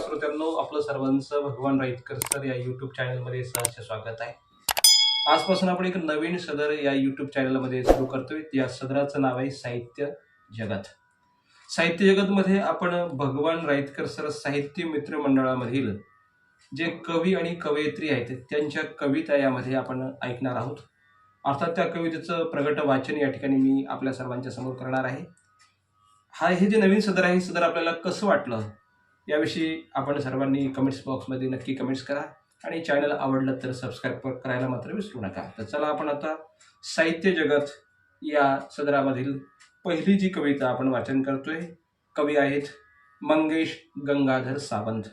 श्रोत्यांनो, आपलं सर्वांचं भगवान राईतकर सर या यूट्यूब चॅनलमध्ये सहर्ष स्वागत आहे. आजपासून आपण एक नवीन सदर या यूट्यूब चॅनलमध्ये सुरू करतोय. या सदराचं नाव आहे साहित्य जगत. साहित्य जगतमध्ये आपण भगवान राईतकर सर साहित्य मित्र मंडळामधील जे कवी आणि कवयित्री आहेत त्यांच्या कविता यामध्ये आपण ऐकणार आहोत. अर्थात त्या कवितेचं प्रगट वाचन या ठिकाणी मी आपल्या सर्वांच्या समोर करणार आहे. हे जे नवीन सदर आहे, सदर आपल्याला कसं वाटलं याविषयी आपण सर्वांनी कमेंट्स बॉक्समध्ये नक्की कमेंट्स करा आणि चॅनल आवडलं तर सबस्क्राईब करायला मात्र विसरू नका. तर चला आपण आता साहित्य जगत या सदरामधील पहिली जी कविता आपण वाचन करतोय, कवी आहेत मंगेश गंगाधर सावंत,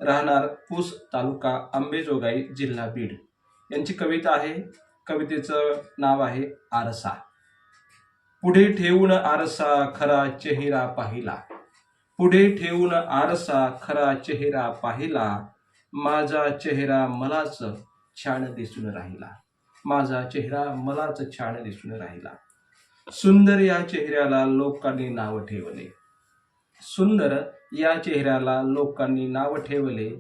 राहणार पूस तालुका अंबेजोगाई जिल्हा बीड. यांची कविता आहे. कवितेचं नाव आहे आरसा. पुढे ठेवून आरसा खरा चेहरा पाहिला, पुढे ठेवून आरसा खरा चेहरा पाहिला, माझा चेहरा मलाच छान दिसून राहिला, माझा चेहरा मलाच छान दिसून राहिला. सुंदर या चेहऱ्याला लोकांनी नाव ठेवले, सुंदर या चेहऱ्याला लोकांनी नाव ठेवले,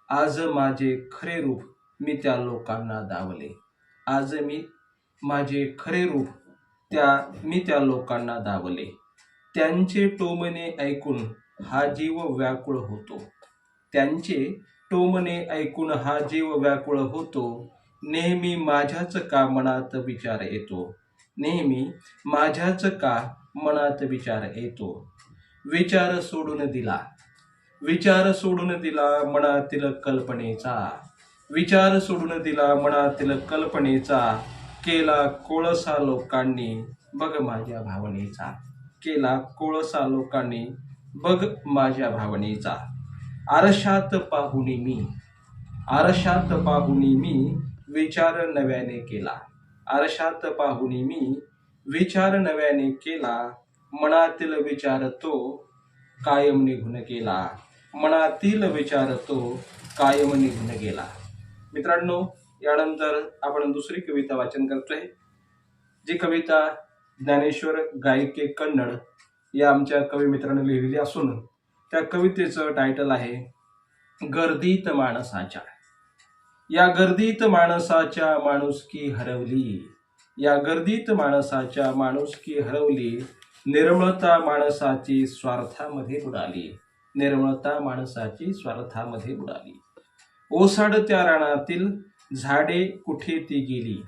आज माझे खरे रूप मी त्या लोकांना दावले, आज माझे खरे रूप मी त्या लोकांना दावले. त्यांचे टोमणे ऐकून हा जीव व्याकुळ होतो, त्यांचे टोमणे ऐकून हा जीव व्याकुळ होतो, नेहमी माझ्याच का मनात विचार येतो, नेहमी माझ्याच का मनात विचार येतो. विचार सोडून दिला, विचार सोडून दिला मनातील कल्पनेचा, विचार सोडून दिला मनातील कल्पनेचा, केला कोळसा लोकांनी बघ माझ्या भावनेचा, केला कोळसा लोकांनी बघ माझ्या भावनेचा. आरशात पाहुनी मी, आरशात पाहुनी मी विचार नव्याने केला, आरशात पाहुनी मी विचार नव्याने केला, मनातील विचार तो कायम निघून गेला, मनातील विचार तो कायम निघून गेला. मित्रांनो, यानंतर आपण दुसरी कविता वाचन करतोय. जी कविता ज्ञानेश्वर गायके कन्नड या आमच्या कवी मित्रांनी लिहिलेली असून त्या कवितेचं टायटल आहे गर्दीत माणसाच्या. या गर्दीत माणसाच्या माणुसकी हरवली, या गर्दीत माणसाच्या माणुसकी हरवली, निर्मळता माणसाची स्वार्थामध्ये बुडाली, निर्मळता माणसाची स्वार्थामध्ये बुडाली. ओसाडत्या रानातील झाडे कुठे ती गेली,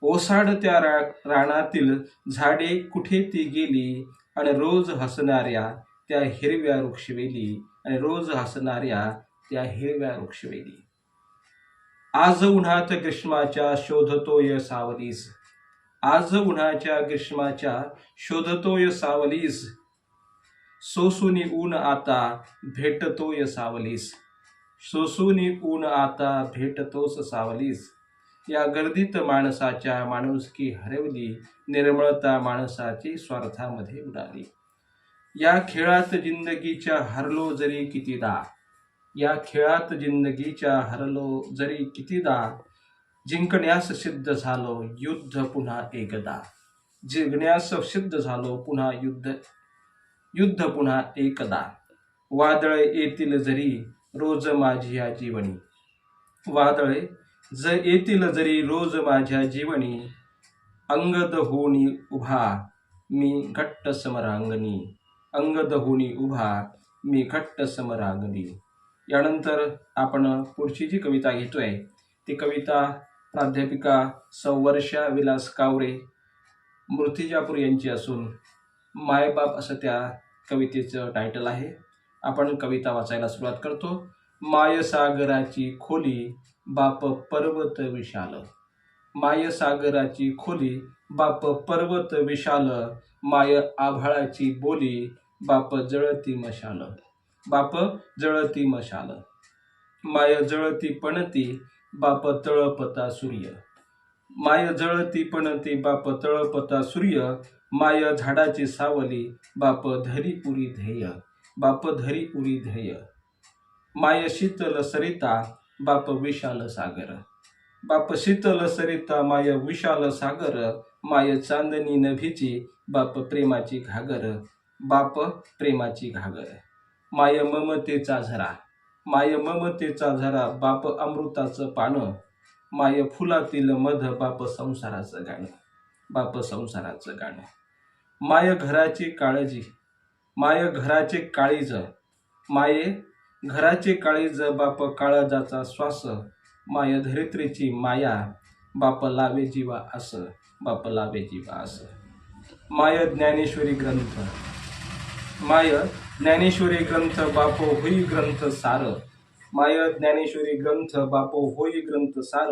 ओसाडत्या रानातील झाडे कुठे ती गेली, आणि रोज हसणाऱ्या त्या हिरव्या वृक्षवेली, आणि रोज हसणाऱ्या त्या हिरव्या वृक्षवेली. आज उन्हात ग्रीष्माच्या शोधतोय सावलीस, आज उन्हाच्या ग्रीष्माच्या शोधतोय सावलीस, सोसूनी ऊन आता भेटतोय सावलीस, सोसूनी ऊन आता भेटतोस सावलीस. या गर्दीत माणसाच्या माणुसकी हरवली, निर्मळता माणसाची स्वार्थामध्ये उडाली. या खेळात जिंदगीच्या हरलो जरी कितीदा, या खेळात जिंदगीच्या हरलो जरी कितीदा, जिंकण्यास सिद्ध झालो युद्ध पुन्हा एकदा, जिंकण्यास सिद्ध झालो पुन्हा युद्ध पुन्हा एकदा. वादळे येतील जरी रोज माझ्या जीवनी, वादळे येतील जरी रोज माझ्या जीवनी, अंगद होनी उभा मी घट्ट समरांगणी, अंगद होनी उभा मी घट्ट समरांगणी. यानंतर आपण पुढची जी कविता घेतोय ती कविता प्राध्यापिका सौवर्षा विलास कावरे मूर्तिजापूर यांची असून मायबाप असं त्या कवितेचं टायटल आहे. आपण कविता वाचायला सुरुवात करतो. माय सागराची खोली बाप पर्वत विशाल, माय सागराची खोली बाप पर्वत विशाल, माय आभाळाची बोली बाप जळती मशाल, बाप जळती मशाल, माय जळती पणती बाप तळपता सूर्य, माय जळती पणती बाप तळपता सूर्य, माय झाडाची सावली बाप धरी उरी ध्येय, बाप धरी उरी ध्येय. माय शीतल सरिता बाप विशाल सागर, बाप शीतल सरिता माय विशाल सागर, माय चांदणी नभीची बाप प्रेमाची घागर, बाप प्रेमाची घागर. माय ममतेचा झरा, माय ममतेचा झरा बाप अमृताचं पान, माय फुलातील मध बाप संसाराचं गाणं, बाप संसाराचं गाणं. माय घराची काळजी, माय घराचे काळीज, माये घराचे काळीज बाप काळजाचा श्वास, माय धरित्रीची माया बाप लावे जीवा आस, बाप लावे जीवा आस. माय ज्ञानेश्वरी ग्रंथ, माय ज्ञानेश्वरी ग्रंथ बाप होई ग्रंथ सार, माय ज्ञानेश्वरी ग्रंथ बाप होई ग्रंथ सार.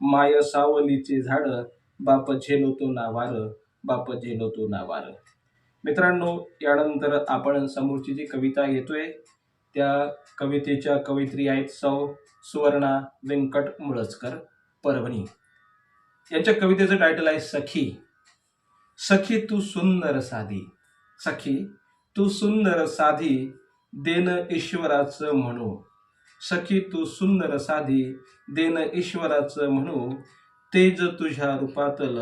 माय सावलीचे झाड बाप झेलतो ना वार, बाप झेलतो ना वार. मित्रांनो, यानंतर आपण समोरची जी कविता घेतोय त्या कवितेच्या कवयित्री आहेत सौ सुवर्णा व्यंकट मुळजकर, परभणी. यांच्या कवितेचं टायटल आहे सखी. सखी तू सुंदर साधी, सखी तू सुंदर साधी, देन ईश्वराचं म्हणू. सखी तू सुंदर साधी, देन ईश्वराचं म्हणू. तेज तुझ्या रूपातल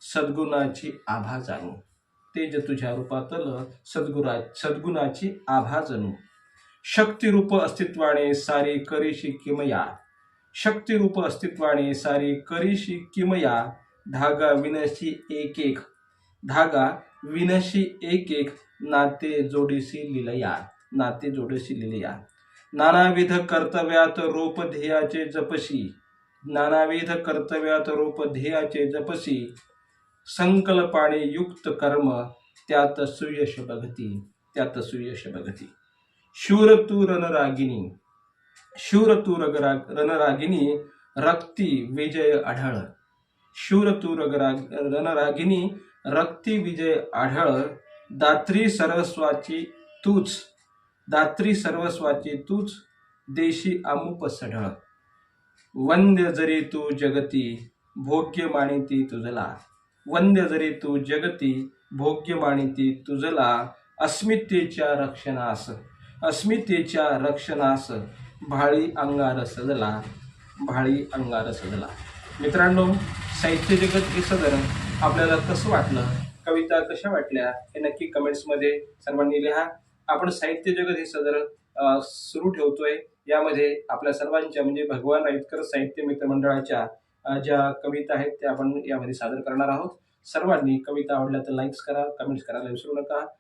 सद्गुणाची आभा जाणू, तेज तुझ्या रूपातल सद्गुणाची आभा जणू. शक्तिरूप अस्तित्वाने सारी करीशी किमया, शक्तिरूप अस्तित्वाने सारी करीशी किमया. धागा विनशी एक एक, धागा विनशी एक एक, नाते जोडीशी लिलया, नाते जोडीशी लिलया. नानाविध कर्तव्यात रूप ध्येयाचे जपशी, नानाविध कर्तव्यात रूप ध्येयाचे जपशी. संकल्पाने युक्त कर्म त्यात सुयश बघती, त्यात सुयश बघती. शूर तू रणरागिनी, शूर तू रणरागिनी, रक्ती विजय आढळ. शूर तू रणरागिनी, रक्ती विजय आढळ. दात्री सर्वस्वाची तूच, दात्री सर्वस्वाची तूच, देशी अमुप सढळ. वंद्य जरी तू जगती, भोग्य मानिती तुझला. वंद्य जरी तू जगती, भोग्य मानिती तुझला. अस्मितेच्या रक्षणास, अस्मितेच्या रक्षणास, भाळी अंगार सजला, भाळी अंगार सजला. मित्रांनो, साहित्य जगत हे सदर आपल्याला कसं वाटलं, कविता कशा वाटल्या हे नक्की कमेंट्समध्ये सर्वांनी लिहा. आपण साहित्य जगत हे सदर सुरू ठेवतोय. यामध्ये आपल्या सर्वांच्या म्हणजे भगवान राईतकर साहित्य मित्र मंडळाच्या ज्या कविता आहेत त्या आपण यामध्ये सादर करणार आहोत. सर्वांनी कविता आवडल्या तर लाईक्स करा, कमेंट्स करायला विसरू नका.